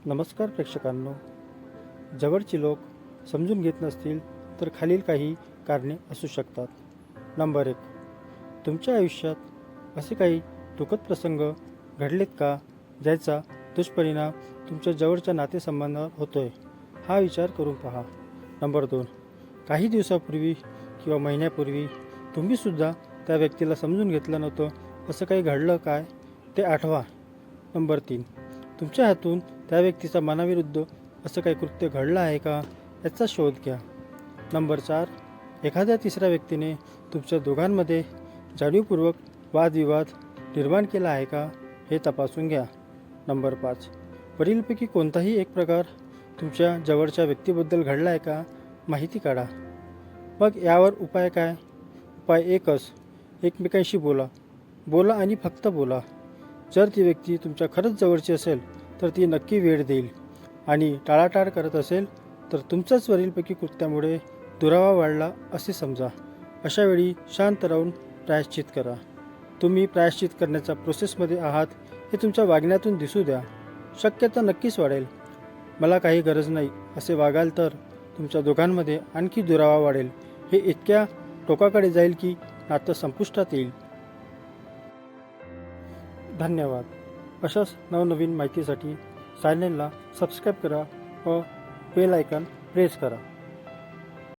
नमस्कार प्रेक्षकांनो. जवळची लोक समजून घेत नसतील तर खालील काही कारणे असू शकतात. नंबर 1. तुमच्या आयुष्यात असे काही दुःखद प्रसंग घडलेत का ज्याचा दुष्परिणाम तुमच्या जवळच्या नातेसंबंधावर होतोय? हा विचार करून पहा. नंबर 2. काही दिवसापूर्वी किंवा महिन्यापूर्वी तुम्हीसुद्धा त्या व्यक्तीला समजून घेतलं नव्हतं, असं काही घडलं काय ते आठवा. नंबर 3. तुमच्या हातून त्या व्यक्तीचा मनाविरुद्ध असं काही कृत्य घडलं आहे का याचा शोध घ्या. नंबर 4. एखाद्या तिसऱ्या व्यक्तीने तुमच्या दोघांमध्ये जाणीवपूर्वक वादविवाद निर्माण केला आहे का हे तपासून घ्या. नंबर 5. वरीलपैकी कोणताही एक प्रकार तुमच्या जवळच्या व्यक्तीबद्दल घडला आहे का माहिती काढा. मग यावर उपाय काय? उपाय एकच, एकमेकांशी बोला आणि फक्त बोला. जर ती व्यक्ती तुमच्या खरंच जवळची असेल तर ती नक्की वेळ देईल आणि टाळाटाळ करत असेल तर तुमच्याच वरीलपैकी कृत्यामुळे दुरावा वाढला असे समजा. अशावेळी शांत राहून प्रायश्चित करा. तुम्ही प्रायश्चित करण्याच्या प्रोसेसमध्ये आहात हे तुमच्या वागण्यातून दिसू द्या. शक्यता नक्कीच वाढेल. मला काही गरज नाही असे वागाल तर तुमच्या दोघांमध्ये आणखी दुरावा वाढेल. हे इतक्या टोकाकडे जाईल की नातं संपुष्टात येईल. धन्यवाद. अशाच नवनवीन माहितीसाठी चॅनलला सबस्क्राईब करा व बेल आयकॉन प्रेस करा.